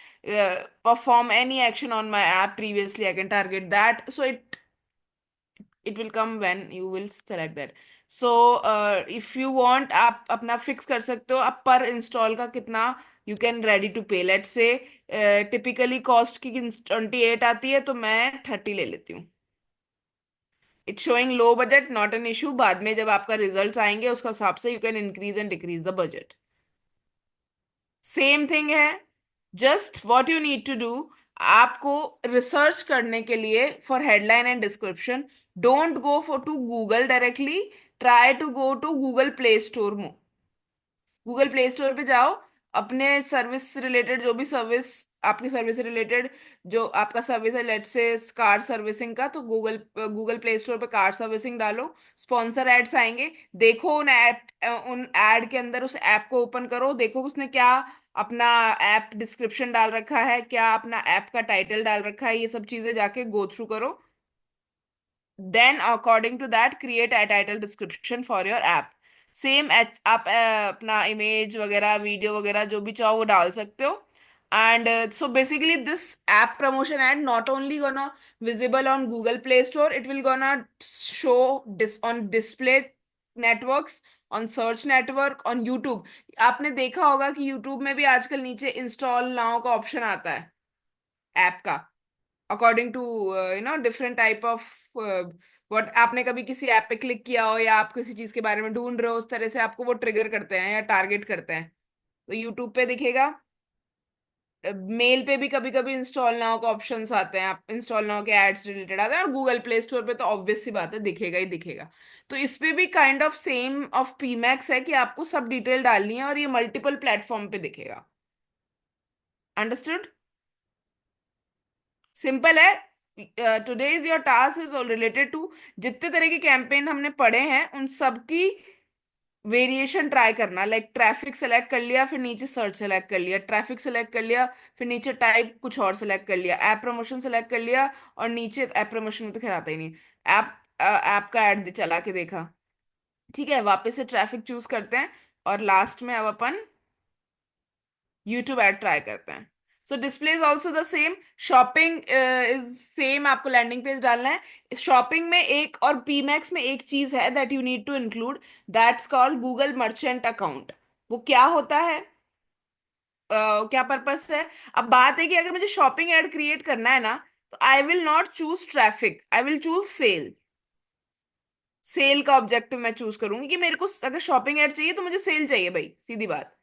perform any action on my app previously, I can target that. So it will come when you will select that. So if you want, आप अपना fix कर सकते हो आप per install का कितना you can ready to pay. Let's say typically cost की 28 आती है, तो मैं 30 ले लेती हूँ. It's showing low budget, not an issue. बाद में जब आपका results आएंगे उसका हिसाब से you can increase and decrease the budget. Same thing है. Just what you need to do, आपको रिसर्च करने के लिए for headline and description, don't go for to Google directly, try to go to Google Play Store. Google Play Store पे जाओ, अपने service से related जो भी सर्विस, आपकी सर्विस से रिलेटेड जो आपका सर्विस है, लेट्स से कार सर्विसिंग का, तो गूगल गूगल प्ले स्टोर पे कार सर्विसिंग डालो. स्पॉन्सर एड्स आएंगे, देखो उन एड के अंदर उस ऐप को ओपन करो, देखो उसने क्या अपना ऐप डिस्क्रिप्शन डाल रखा है, क्या अपना ऐप का टाइटल डाल रखा है, ये सब चीजें जाके गो थ्रू करो. Then according to that create a title description for your app. Same आप अपना इमेज वगैरह, वीडियो वगैरह जो भी चाहो वो डाल सकते हो. And so basically this app promotion ad not only gonna visible on Google Play Store, it will gonna show on display networks, on search network, on YouTube. आपने देखा होगा कि YouTube में भी आजकल नीचे इंस्टॉल नाउ का ऑप्शन आता है ऐप का, according to different type of what. आपने कभी किसी ऐप पे क्लिक किया हो, या आप किसी चीज के बारे में ढूंढ रहे हो, उस तरह से आपको वो ट्रिगर करते हैं या टारगेट करते हैं. तो यूट्यूब पे दिखेगा. मेल पे भी कभी कभी इंस्टॉल नाउ का ऑप्शंस आते हैं, आप इंस्टॉल नाउ के एड्स रिलेटेड आते हैं, और गूगल प्ले स्टोर पे तो ऑब्वियस सी बात है, दिखेगा ही दिखेगा. तो इस पे भी काइंड ऑफ सेम ऑफ पीमैक्स है कि आपको सब डिटेल डालनी है, और ये मल्टीपल प्लेटफॉर्म पे दिखेगा. अंडरस्टूड? सिंपल है. Today is your task is all related to जितने तरह के कैंपेन हमने पढ़े हैं, उन सब की वेरिएशन ट्राई करना. लाइक ट्रैफिक सेलेक्ट कर लिया, फिर नीचे सर्च सेलेक्ट कर लिया, ट्रैफिक सेलेक्ट कर लिया, फिर नीचे टाइप कुछ और सेलेक्ट कर लिया, ऐप प्रमोशन सेलेक्ट कर लिया, और नीचे ऐप प्रमोशन में तो खैर आता ही नहीं, ऐप ऐप का ऐड चला के देखा. ठीक है, वापस से ट्रैफिक चूज करते हैं, और लास्ट में अब अपन यूट्यूब ऐड ट्राई करते हैं. सो display is also the same, shopping is same, आपको लैंडिंग पेज डालना है। शॉपिंग में एक और पीमैक्स में एक चीज है that you need to include, that's called Google merchant account. वो क्या होता है, क्या पर्पस है? अब बात है कि अगर मुझे शॉपिंग एड क्रिएट करना है ना, तो I will not choose traffic, I will choose sale. Sale का ऑब्जेक्टिव मैं चूज करूंगी कि मेरे को अगर शॉपिंग एड चाहिए तो मुझे सेल चाहिए भाई, सीधी बात।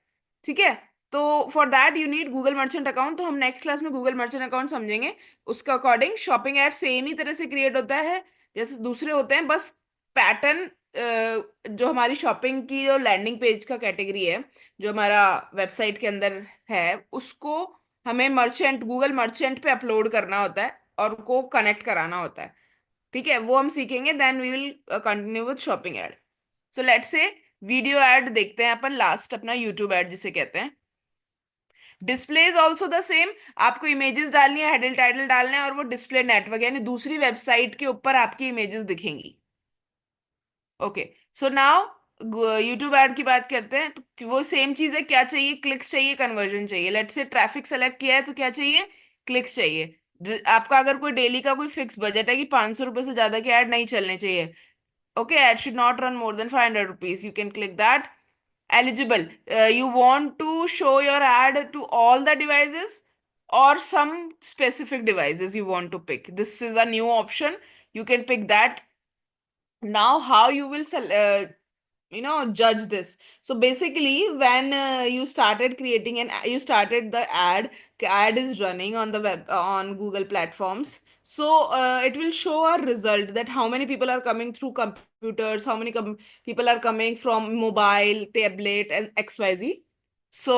ठीक है, तो for that you need Google merchant account. तो हम नेक्स्ट क्लास में गूगल मर्चेंट अकाउंट समझेंगे। उसके अकॉर्डिंग शॉपिंग एड सेम ही तरह से क्रिएट होता है जैसे दूसरे होते हैं, बस पैटर्न जो हमारी शॉपिंग की जो लैंडिंग पेज का कैटेगरी है, जो हमारा वेबसाइट के अंदर है, उसको हमें मर्चेंट, गूगल मर्चेंट पे अपलोड करना होता है और को कनेक्ट कराना होता है। ठीक है, वो हम सीखेंगे, then we will continue with shopping ad. So let's say video ad देखते हैं अपन, लास्ट अपना यूट्यूब एड जिसे कहते हैं। Display is also the same, आपको इमेजेस डालनी है, हेडल टाइटल डालना है, और वो डिस्प्ले नेटवर्क यानी दूसरी वेबसाइट के ऊपर आपकी इमेजेस दिखेंगी। Okay, so now YouTube add की बात करते हैं। तो वो सेम चीज है, क्या चाहिए? क्लिक्स चाहिए, कन्वर्जन चाहिए। लेट्स से ट्रैफिक सेलेक्ट किया है तो क्या चाहिए? क्लिक्स चाहिए। आपका अगर कोई डेली का कोई फिक्स बजट है कि 500 रुपए से ज्यादा के ऐड नहीं चलने चाहिए, okay, ad should not run more than 500 rupees, you can click that. Eligible, you want to show your ad to all the devices or some specific devices you want to pick. This is a new option, you can pick that. Now how you will judge this? So basically when you started creating an you started the ad is running on the web, on Google platforms. So it will show a result that how many people are coming through computers, how many people are coming from mobile, tablet and XYZ. So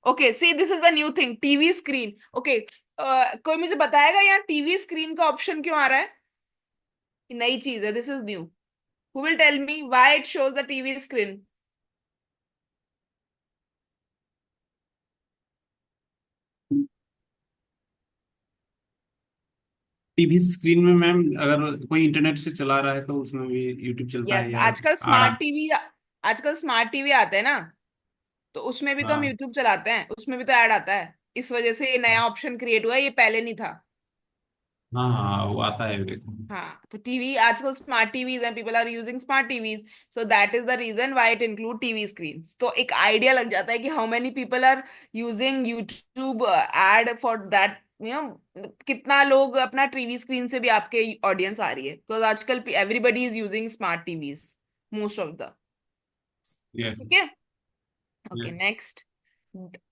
okay, see, this is the new thing, TV screen. Okay, कोई मुझे बताएगा यहाँ TV screen का option क्यों आ रहा है? ये नई चीज है, this is new. Who will tell me why it shows the TV screen? TV screen में मैम अगर कोई इंटरनेट से चला रहा है तो उसमें भी यूट्यूब चलता है यस, या आड़ा। आजकल स्मार्ट टीवी आते हैं ना, तो उसमें भी तो हम हाँ यूट्यूब चलाते हैं, उसमें भी तो ऐड आता है। इस वजह से ये नया ऑप्शन क्रिएट हुआ है, ये पहले नहीं था। हाँ हाँ, वो आता है मेरे को। हाँ, तो टीवी आजकल स्मार्ट टीवीज हैं, people are using smart TVs, so that is the reason why it include TV screen. तो एक आइडिया लग जाता है कि how many people are using YouTube ad for that, कितना लोग अपना टीवी स्क्रीन से भी आपके ऑडियंस आ रही है, बिकॉज आजकल everybody is using smart TVs, most of the. Yes. ठीक है, okay yes. Next.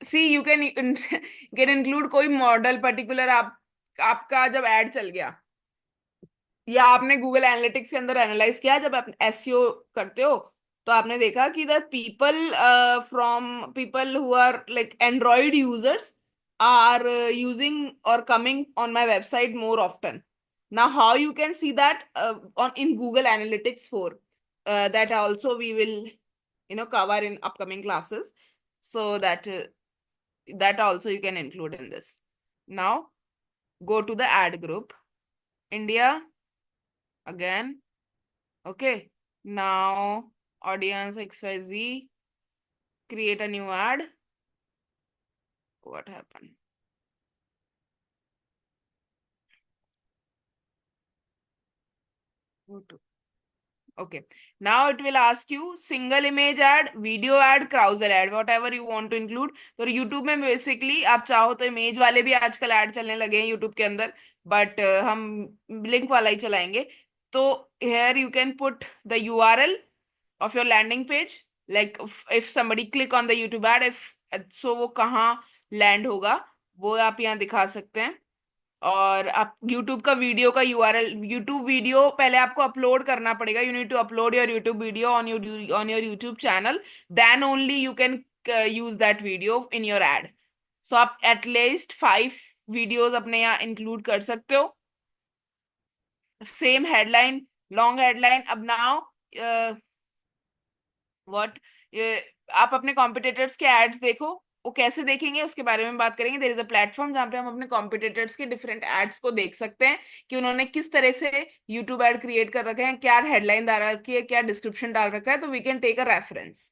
See you can can include कोई मॉडल पर्टिकुलर, आप आपका जब ऐड चल गया या आपने गूगल एनालिटिक्स के अंदर एनालाइज किया, जब आप एसईओ करते हो, तो आपने देखा कि the people from people who are like Android users are using और coming on my website more often. Now how you can see that on in Google Analytics 4, that also we will cover in upcoming classes, so that also you can include in this. Now go to the ad group, India again. Okay, now audience XYZ, create a new ad. What happened? Go to. Okay, now it will ask you single image ad, video ad, carousel ad, whatever you want to include. तो YouTube में basically आप चाहो तो image वाले भी आजकल add चलने लगे हैं YouTube के अंदर, बट हम लिंक वाला ही चलाएंगे। तो here you can put the URL of your landing page, like if somebody click on the YouTube ad, if so वो कहाँ लैंड होगा वो आप यहाँ दिखा सकते हैं। और आप YouTube का वीडियो का URL, YouTube वीडियो पहले आपको अपलोड करना पड़ेगा, you need to upload your YouTube video on your YouTube channel, then only you can use that video in your ad. So आप एटलीस्ट 5 वीडियोज अपने यहाँ इंक्लूड कर सकते हो। Same headline, long headline. अब नाउ व्हाट, आप अपने competitors के एड्स देखो, वो कैसे देखेंगे उसके बारे में बात करेंगे। देयर इज अ प्लेटफॉर्म जहाँ पे हम अपने कॉम्पिटिटर्स के डिफरेंट एड्स को देख सकते हैं कि उन्होंने किस तरह से यूट्यूब एड क्रिएट कर रखे हैं, क्या हेडलाइन डाल रखी है, क्या डिस्क्रिप्शन डाल रखा है, तो we can take a reference.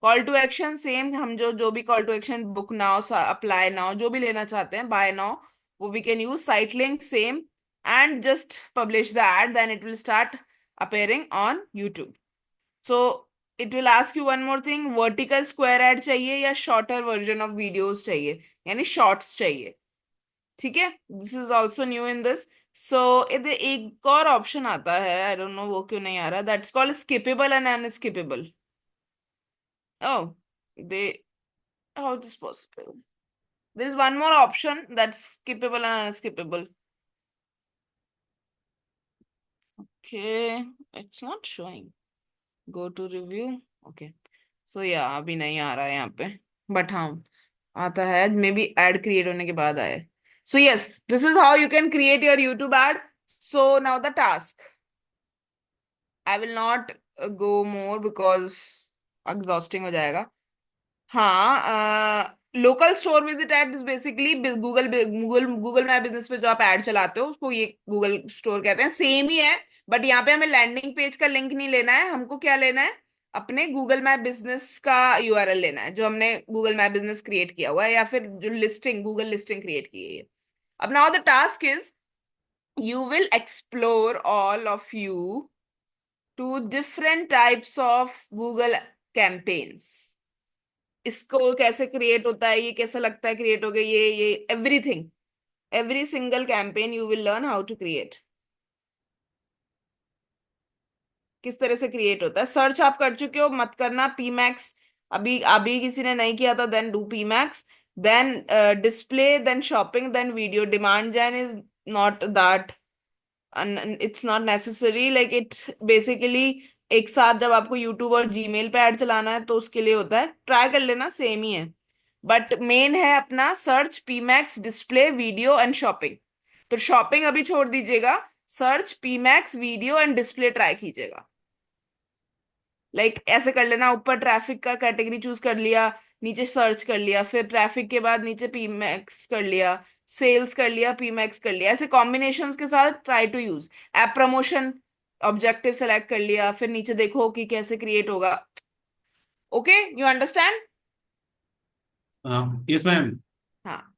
Call to action same, हम जो जो भी call to action, book now, apply now, जो भी लेना चाहते हैं, बाय नाउ, वो we can use site link same, and just publish the ad, then it will start appearing on YouTube. So it will ask you one more thing, vertical square ad चाहिए या shorter version of videos चाहिए, यानी shorts चाहिए, ठीक है? This is also new in this. So इधर एक और ऑप्शन आता है, आई डोंट नो वो क्यों नहीं आ रहा, that's called skippable and unskippable. Oh, they, how it is possible? There is one more option, that's skippable and unskippable. Okay, it's not showing. Go to review. Okay. So yeah, अभी नहीं आ रहा है यहाँ पे, बट हाँ आता है, मे बी एड क्रिएट होने के बाद आए. So yes, this is how you can create your YouTube ad. So now the task. I will not go more because exhausting हो जाएगा. हाँ, local store visit ad is basically Google map business पे जो आप add चलाते हो उसको ये गूगल स्टोर कहते हैं, सेम ही है. बट यहाँ पे हमें लैंडिंग पेज का लिंक नहीं लेना है, हमको क्या लेना है, अपने गूगल मैप बिजनेस का यूआरएल लेना है, जो हमने गूगल मैप बिजनेस क्रिएट किया हुआ है, या फिर जो लिस्टिंग, गूगल लिस्टिंग क्रिएट की है. अब now the task is, you will explore all of you to different types of Google campaigns. इसको कैसे क्रिएट होता है, ये कैसा लगता है क्रिएट हो गया, ये everything, every single campaign you will learn how to create. किस तरह से क्रिएट होता है. सर्च आप कर चुके हो, मत करना पी मैक्स, अभी अभी किसी ने नहीं किया था, then do P max, then display, then shopping, then video. Demand gen is not that, it's not necessary, like it's basically एक साथ जब आपको यूट्यूब और जीमेल पे ऐड चलाना है तो उसके लिए होता है. ट्राई कर लेना, सेम ही है, बट मेन है अपना search, PMax, display, video and shopping. तो शॉपिंग अभी छोड़ दीजिएगा, search, PMax, video and display try कीजिएगा. लाइक ऐसे कर लेना, ऊपर ट्रैफिक का कैटेगरी चूज कर लिया, नीचे सर्च कर लिया, फिर ट्रैफिक के बाद नीचे पीमैक्स कर लिया, सेल्स कर लिया, पीमैक्स कर लिया, ऐसे कॉम्बिनेशंस के साथ try to use. App promotion objective select कर लिया, फिर नीचे देखो कि कैसे क्रिएट होगा. Okay, you understand? Yes ma'am. हाँ.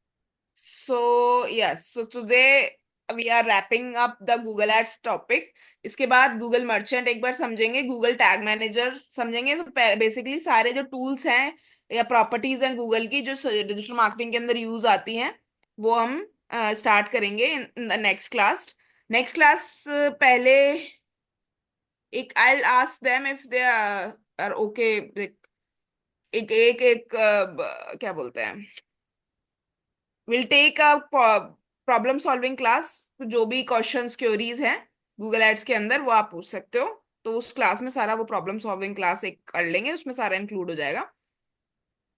So yes, so today we are wrapping up the Google Ads topic. इसके बाद गूगल मर्चेंट एक बार समझेंगे, गूगल टैग मैनेजर समझेंगे. तो बेसिकली सारे जो टूल्स हैं या प्रॉपर्टीज हैं गूगल की, जो डिजिटल मार्केटिंग के अंदर यूज आती हैं, वो हम स्टार्ट करेंगे in the next class. Next class पहले एक, I ask them if they are okay, एक एक एक क्या बोलते हैं, will take a problem solving class. तो जो भी क्वेश्चंस, क्वेरीज हैं गूगल एड्स के अंदर, वो आप पूछ सकते हो. तो उस क्लास में सारा वो प्रॉब्लम सॉल्विंग क्लास एक कर लेंगे, उसमें सारा इंक्लूड हो जाएगा.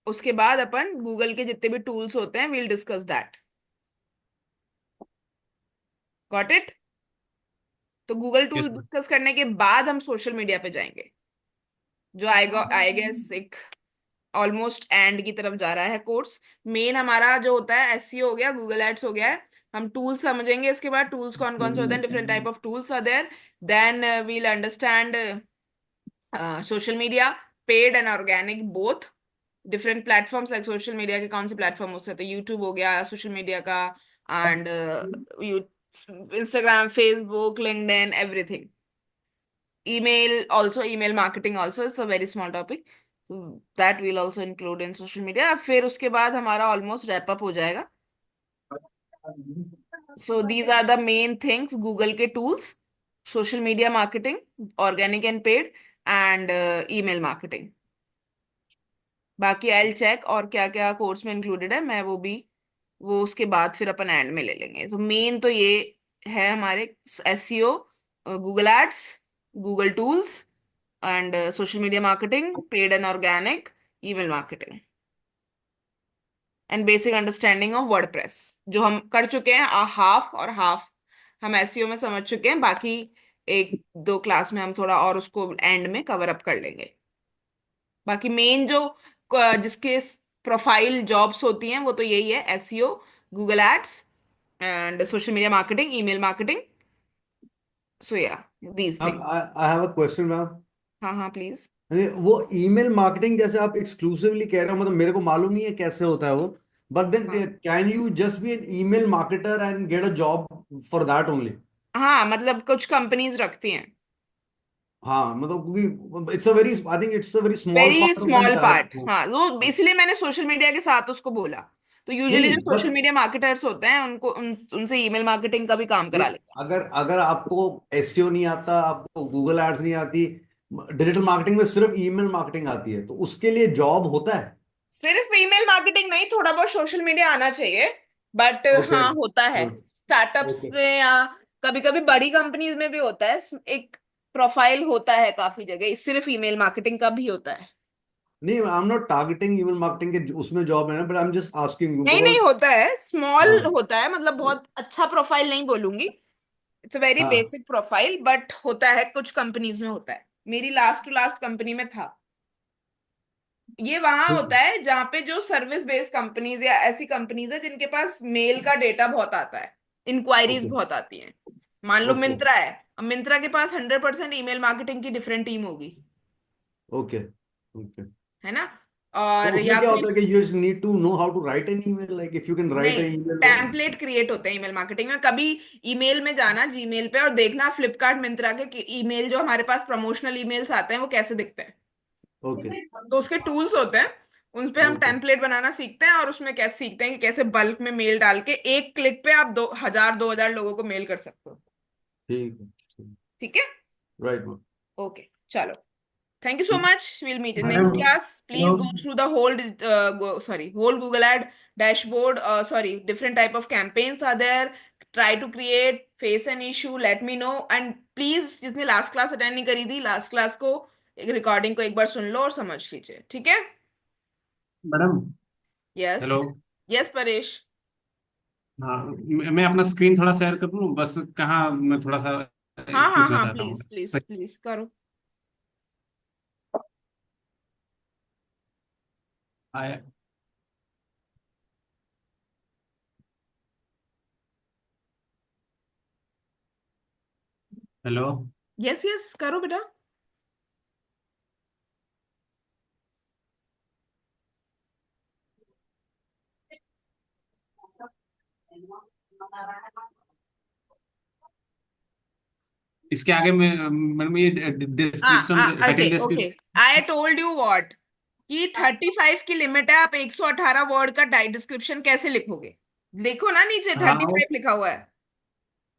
उसके बाद अपन गूगल के जितने भी टूल्स होते हैं, we'll discuss that. Got it? तो Google tool yes ma'am. Discuss करने के बाद हम सोशल मीडिया पे जाएंगे, जो आएगा, आई गेस एक ऑलमोस्ट एंड की तरफ जा रहा है कोर्स. मेन हमारा जो होता है एसईओ हो गया, गूगल एड्स हो गया है. हम टूल्स समझेंगे, इसके बाद टूल्स कौन कौन से होते हैं, different type of tools are there. Then we'll understand social media, paid and organic both. Different platforms like social media के कौन से प्लेटफॉर्म हो सकते हैं, यूट्यूब हो गया सोशल मीडिया का, and Instagram, Facebook, LinkedIn, everything. email also, email marketing also, it's a very small topic. So that we'll also include in social media. फिर उसके बाद हमारा almost wrap up हो जाएगा. So these are the main things, Google के tools, social media marketing, organic and paid, and email marketing. बाकी I'll check और क्या क्या कोर्स में इंक्लूडेड है, मैं वो उसके बाद फिर अपन एंड में ले लेंगे. तो मेन तो ये है हमारे SEO, Google ads, Google tools, and social media marketing, paid and organic, email marketing, and basic understanding of WordPress, जो हम कर चुके हैं. हाफ और हाफ हम एसईओ में समझ चुके हैं, बाकी एक दो क्लास में हम थोड़ा और उसको एंड में कवर अप कर लेंगे. बाकी मेन जो जिसके प्रोफाइल जॉब्स होती हैं वो तो यही है, SEO, Google ads, and social media marketing, email marketing. So yeah, these ma'am thing. I have a question ma'am. हाँ हाँ, प्लीज. अरे वो ईमेल मार्केटिंग जैसे आप एक्सक्लूसिवली कह रहे हो, मतलब मेरे को मालूम नहीं है कैसे होता है वो, बट देन हाँ can you just be an email marketer and get a job for that only? हाँ, मतलब कुछ कंपनीज रखती हैं। हाँ मतलब क्योंकि it's a very, I think it's a very small very part of the small entire. Part, हाँ, वो इसलिए मैंने सोशल मीडिया के साथ उसको बोला। तो यूजुअली जो नहीं सोशल बट मीडिया मार्केटर्स होते हैं उनको उनसे ईमेल मार्केटिंग का भी काम नहीं, करा लेते हैं। अगर अगर आपको एसईओ नहीं आता, आपको गूगल एड्स नहीं आती, डिजिटल मार्केटिंग में सिर्फ ईमेल मार्केटिंग आती है, तो उसके लिए जॉब होता है? सिर्फ ईमेल मार्केटिंग नहीं, थोड़ा बहुत सोशल मीडिया आना चाहिए, बट ओके। हाँ होता है। Startups okay. में या कभी कभी बड़ी कंपनीज में भी होता है। एक प्रोफाइल होता है काफी जगह, सिर्फ ईमेल मार्केटिंग का भी होता है। नहीं, I am not targeting email marketing के उसमें जॉब है ना, but I am just asking you नहीं नहीं, बिकॉज। होता है, स्मॉल हाँ। होता है, मतलब बहुत अच्छा प्रोफाइल नहीं बोलूंगी। इट्स अ वेरी हाँ। बेसिक प्रोफाइल, बट होता है, कुछ कंपनीज में होता है। मेरी लास्ट टू लास्ट कंपनी में था। ये वहां ठीक होता है जहां पे जो सर्विस बेस्ड कंपनीज या ऐसी कंपनीज है जिनके पास मेल का डेटा बहुत आता है, इंक्वायरीज ओके। बहुत आती हैं। मान लो ओके। मिंत्रा है, अब मिंत्रा के पास 100% ईमेल मार्केटिंग की डिफरेंट टीम होगी, ओके। ओके। है ना। तो और उसमें या क्या फिर होता है कि you just need to know how to write an email, like if you can write नहीं, एन ईमेल। टेम्पलेट क्रिएट होते हैं ईमेल मार्केटिंग में। कभी ईमेल में जाना, जीमेल पे, और देखना फ्लिपकार्ट मिंत्रा के ईमेल जो हमारे पास प्रमोशनल ईमेल्स आते हैं वो कैसे दिखते हैं। ओके। तो उसके टूल्स होते हैं, उन पे हम ओके। टेम्पलेट बनाना सीखते हैं, और उसमें कैसे सीखते हैं कि कैसे बल्क में मेल डाल के एक क्लिक पे आप 2,000 लोगों को मेल कर सकते हो। ठीक है। ठीक है। Right ma'am. ओके, चलो, thank you so much, we'll meet in next madam. class. Hello. Please go through the whole Google ad dashboard. Sorry, different type of campaigns are there. Try to create, face an issue, let me know. And please, जिसने last class attend नहीं करी थी, last class को एक recording को एक बार सुन लो और समझ लीजिए, ठीक है। Madam. Yes, hello. yes Paresh. हाँ, मैं अपना स्क्रीन थोड़ा शेयर कर दूँ बस, कहाँ मैं थोड़ा सा हाँ हाँ पूछना हाँ, चाहता हूँ। प्लीज प्लीज सही। प्लीज करो। आया। हेलो। यस यस करो बेटा। इसके आगे मैं मैडम ये डिस्क्रिप्शन, हाँ, okay title okay, description. I told you what, कि 35 की लिमिट है, आप 118 वर्ड का डिस्क्रिप्शन कैसे लिखोगे। देखो ना, नीचे हाँ 35 लिखा हुआ है।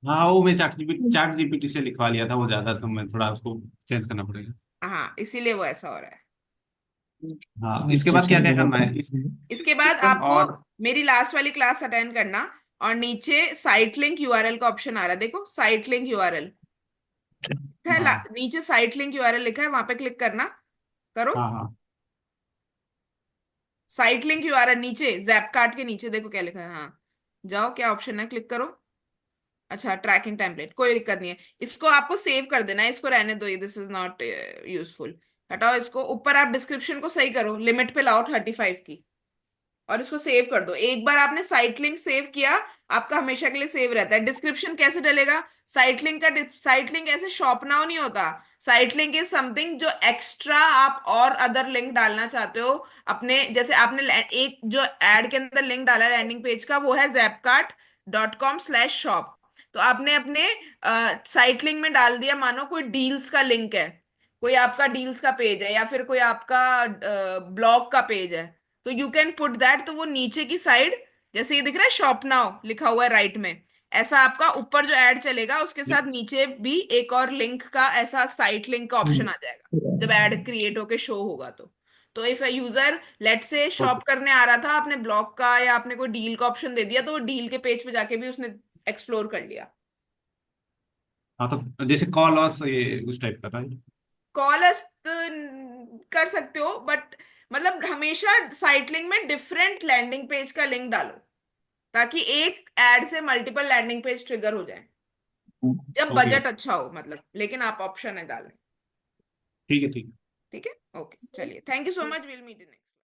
हाँ, वो मैं चाट जीपीटी से लिखवा लिया था, वो ज्यादा था, मैं थोड़ा उसको चेंज करना पड़ेगा। हाँ, इसीलिए वो ऐसा हो रहा है। हाँ, इसके बाद क्या क्या करना है, इसके बाद डिस्क्रिप्शन आपको और। मेरी लास्ट वाली क्लास अटेंड करना, और नीचे साइट लिंक यूआरएल का ऑप्शन आ रहा है, देखो साइट लिंक यूआरएल है, हाँ नीचे साइट लिंक यूआरएल लिखा है, वहां पे क्लिक करना। करो। हाँ हाँ। साइट लिंक यूआरएल नीचे जैपकार्ट के नीचे देखो क्या लिखा है, हाँ, जाओ, क्या ऑप्शन है, क्लिक करो। अच्छा, ट्रैकिंग टेम्पलेट, कोई दिक्कत नहीं है, इसको आपको सेव कर देना है, इसको रहने दो, ये दिस इज नॉट यूजफुल। हटाओ इसको, ऊपर आप डिस्क्रिप्शन को सही करो, लिमिट पे लाओ 35 की, और इसको सेव कर दो। एक बार आपने साइट लिंक सेव किया, आपका हमेशा के लिए सेव रहता है। डिस्क्रिप्शन कैसे डलेगा, साइट लिंक ऐसे शॉप नाउ नहीं होता। साइट लिंक इज समथिंग जो एक्स्ट्रा आप और अदर लिंक डालना चाहते हो अपने, जैसे आपने एक जो एड के अंदर लिंक डाला लैंडिंग पेज का, वो है zepcart.com/shop। तो आपने अपने साइट लिंक में डाल दिया, मानो कोई डील्स का लिंक है, कोई आपका डील्स का पेज है, या फिर कोई आपका ब्लॉग का पेज है, तो यू कैन पुट दैट। तो वो नीचे की साइड, जैसे ये दिख रहा है शॉप नाउ लिखा हुआ है राइट में, ऐसा आपका ऊपर जो ऐड चलेगा उसके साथ नीचे भी एक और लिंक का, ऐसा साइट लिंक का ऑप्शन आ जाएगा जब ऐड क्रिएट होके शो होगा। तो इफ अ यूजर लेट से शॉप ओके। करने आ रहा था, आपने ब्लॉग का या आपने कोई डील का ऑप्शन दे दिया, तो वो डील के पेज पे जाके भी उसने एक्सप्लोर कर लिया। हाँ, तो जैसे कॉल लॉस ये उस टाइप का था। कॉल कर सकते हो, बट मतलब हमेशा साइट लिंक में डिफरेंट लैंडिंग पेज का लिंक डालो, ताकि एक एड से मल्टीपल लैंडिंग पेज ट्रिगर हो जाए, जब ओके बजट ओके। अच्छा हो, मतलब, लेकिन आप ऑप्शन है डालें। ठीक है ठीक है। ठीक है, ओके, चलिए, thank you so much, will meet in